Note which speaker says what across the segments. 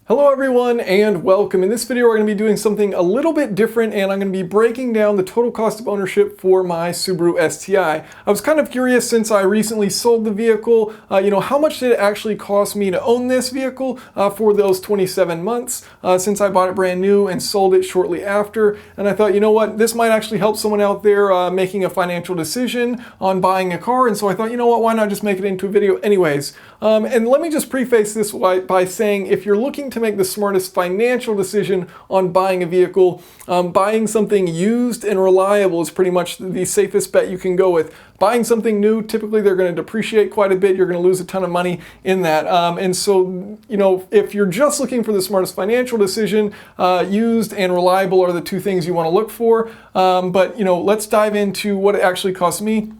Speaker 1: Hello everyone and welcome. In this video we're going to be doing something a little bit different and I'm going to be breaking down the total cost of ownership for my Subaru STI. I was kind of curious since I recently sold the vehicle, how much did it actually cost me to own this vehicle for those 27 months since I bought it brand new and sold it shortly after. And I thought, you know what, this might actually help someone out there making a financial decision on buying a car. And so I thought, you know what, why not just make it into a video anyways. And let me just preface this by saying if you're looking to make the smartest financial decision on buying a vehicle, buying something used and reliable is pretty much the safest bet you can go with. Buying something new, typically they're going to depreciate quite a bit. You're going to lose a ton of money in that. And so, if you're just looking for the smartest financial decision, used and reliable are the two things you want to look for. But let's dive into what it actually cost me.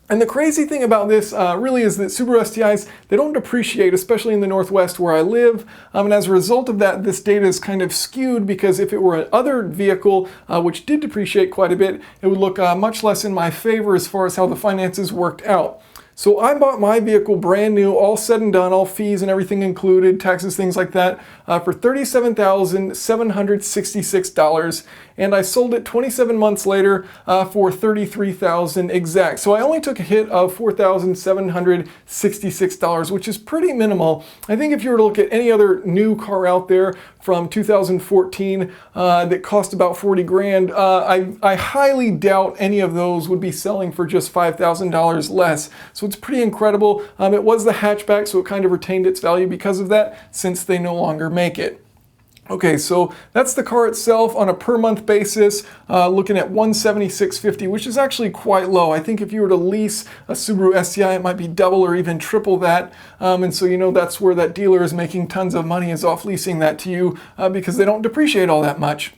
Speaker 1: And the crazy thing about this really is that Subaru STIs, they don't depreciate, especially in the Northwest where I live. And as a result of that, this data is kind of skewed because if it were another vehicle, which did depreciate quite a bit, it would look much less in my favor as far as how the finances worked out. So I bought my vehicle brand new, all said and done, all fees and everything included, taxes, things like that, for $37,766. And I sold it 27 months later for $33,000 exact. So I only took a hit of $4,766, which is pretty minimal. I think if you were to look at any other new car out there from 2014 that cost about 40 grand, I highly doubt any of those would be selling for just $5,000 less. So it's pretty incredible. It was the hatchback, so it kind of retained its value because of that, since they no longer make it. Okay, so that's the car itself on a per month basis, looking at $176.50, which is actually quite low. I think if you were to lease a Subaru STI, it might be double or even triple that. And so, that's where that dealer is making tons of money, is off leasing that to you because they don't depreciate all that much.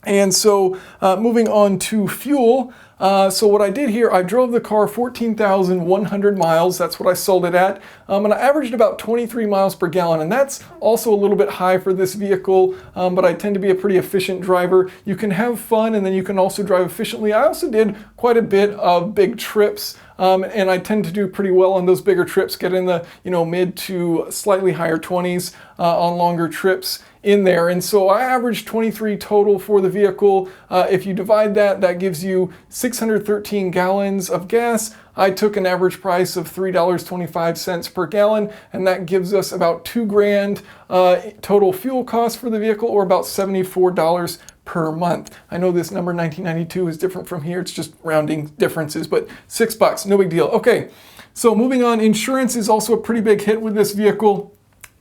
Speaker 1: And so moving on to fuel. So what I did here, I drove the car 14,100 miles. That's what I sold it at. And I averaged about 23 miles per gallon. And that's also a little bit high for this vehicle, but I tend to be a pretty efficient driver. You can have fun and then you can also drive efficiently. I also did quite a bit of big trips. And I tend to do pretty well on those bigger trips, get in the mid to slightly higher 20s on longer trips in there. And so I averaged 23 total for the vehicle. If you divide that, that gives you 613 gallons of gas. I took an average price of $3.25 per gallon, and that gives us about $2,000 total fuel cost for the vehicle, or about $74 per month. I know this number 1992 is different from here. It's just rounding differences, but $6, no big deal. Okay, so moving on, insurance is also a pretty big hit with this vehicle.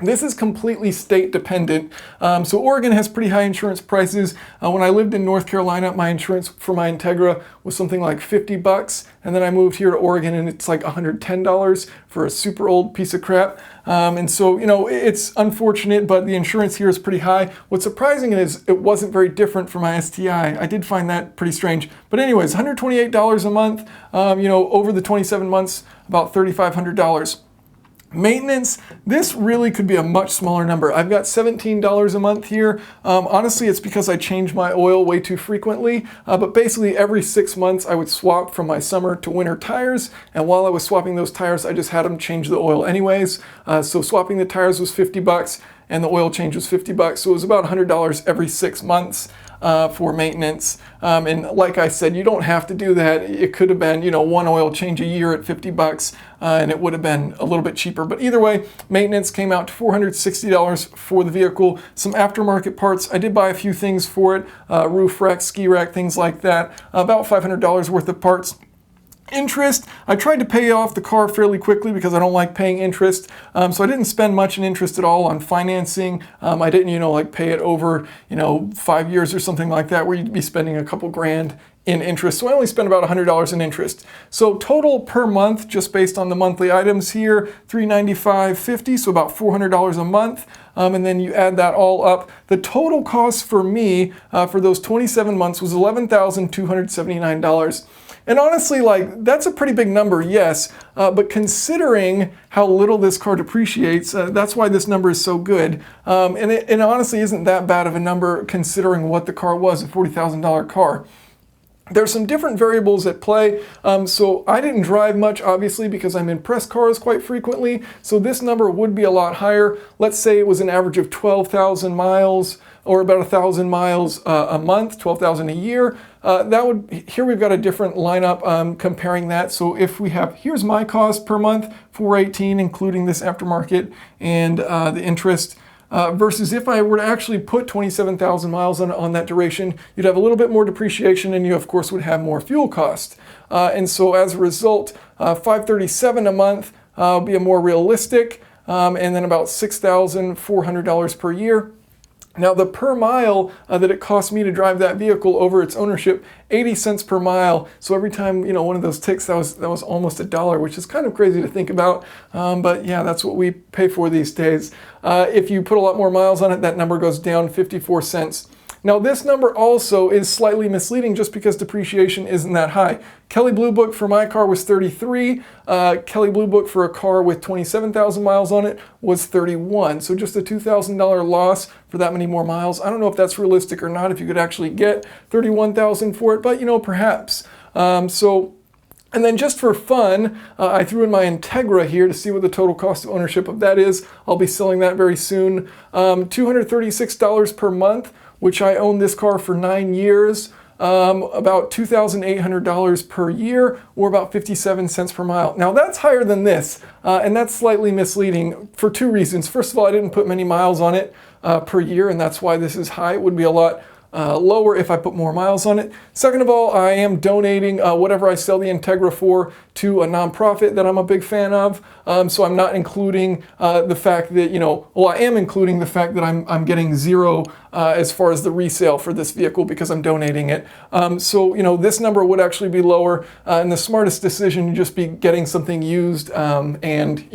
Speaker 1: This is completely state dependent. So Oregon has pretty high insurance prices. When I lived in North Carolina, my insurance for my Integra was something like $50. And then I moved here to Oregon and it's like $110 for a super old piece of crap. And so, it's unfortunate, but the insurance here is pretty high. What's surprising is it wasn't very different from my STI. I did find that pretty strange. But anyways, $128 a month, over the 27 months, about $3,500. Maintenance, this really could be a much smaller number. I've got $17 a month here. Honestly, it's because I change my oil way too frequently, but basically every 6 months I would swap from my summer to winter tires, and while I was swapping those tires, I just had them change the oil anyways. So swapping the tires was $50 and the oil change was $50, so it was about $100 every 6 months. For maintenance. And like I said, you don't have to do that. It could have been, one oil change a year at $50, and it would have been a little bit cheaper. But either way, maintenance came out to $460 for the vehicle. Some aftermarket parts. I did buy a few things for it, roof rack, ski rack, things like that. About $500 worth of parts. Interest, I tried to pay off the car fairly quickly because I don't like paying interest. So I didn't spend much in interest at all on financing. I didn't, pay it over, 5 years or something like that, where you'd be spending a couple grand in interest. So I only spent about $100 in interest. So total per month, just based on the monthly items here, $395.50, so about $400 a month. And then you add that all up. The total cost for me for those 27 months was $11,279. And honestly, that's a pretty big number, yes, but considering how little this car depreciates, that's why this number is so good. And it honestly isn't that bad of a number considering what the car was, a $40,000 car. There's some different variables at play. So I didn't drive much, obviously, because I'm in press cars quite frequently. So this number would be a lot higher. Let's say it was an average of 12,000 miles or about 1,000 miles a month, 12,000 a year. Here we've got a different lineup comparing that. So if we have, here's my cost per month, $418, including this aftermarket and the interest. Versus if I were to actually put 27,000 miles on that duration, you'd have a little bit more depreciation, and you of course would have more fuel cost. And so as a result, $537 a month would be a more realistic, and then about $6,400 per year. Now the per mile that it cost me to drive that vehicle over its ownership, 80 cents per mile. So every time, one of those ticks, that was almost $1, which is kind of crazy to think about. But yeah, that's what we pay for these days. If you put a lot more miles on it, that number goes down 54 cents. Now this number also is slightly misleading just because depreciation isn't that high. Kelley Blue Book for my car was 33. Kelley Blue Book for a car with 27,000 miles on it was 31. So just a $2,000 loss for that many more miles. I don't know if that's realistic or not, if you could actually get 31,000 for it, but perhaps. And then just for fun, I threw in my Integra here to see what the total cost of ownership of that is. I'll be selling that very soon. $236 per month, which I own this car for 9 years. About $2,800 per year, or about 57 cents per mile. Now that's higher than this, and that's slightly misleading for two reasons. First of all, I didn't put many miles on it per year, and that's why this is high. It would be a lot lower if I put more miles on it. Second of all, I am donating whatever I sell the Integra for to a nonprofit that I'm a big fan of. So I'm not including the fact that, I am including the fact that I'm getting zero as far as the resale for this vehicle because I'm donating it. So this number would actually be lower, and the smartest decision would just be getting something used. And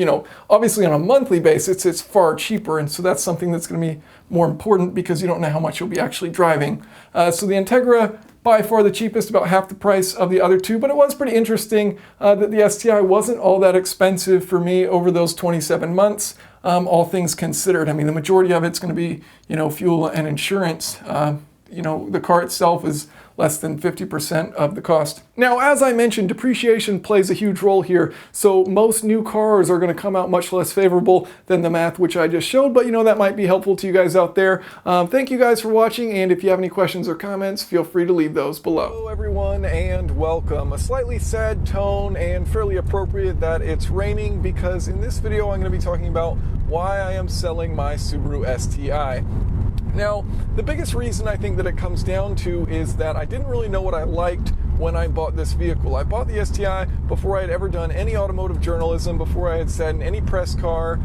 Speaker 1: obviously on a monthly basis, it's far cheaper. And so that's something that's going to be more important because you don't know how much you'll be actually driving. So the Integra, by far the cheapest, about half the price of the other two, but it was pretty interesting that the STI wasn't all that expensive for me over those 27 months, all things considered. I mean, the majority of it's going to be, fuel and insurance. The car itself is less than 50% of the cost. Now, as I mentioned, depreciation plays a huge role here. So most new cars are going to come out much less favorable than the math which I just showed, but that might be helpful to you guys out there. Thank you guys for watching, and if you have any questions or comments, feel free to leave those below. Hello everyone, and welcome. A slightly sad tone and fairly appropriate that it's raining, because in this video I'm going to be talking about why I am selling my Subaru STI. Now, the biggest reason I think that it comes down to is that I didn't really know what I liked when I bought this vehicle. I bought the STI before I had ever done any automotive journalism, before I had sat in any press car,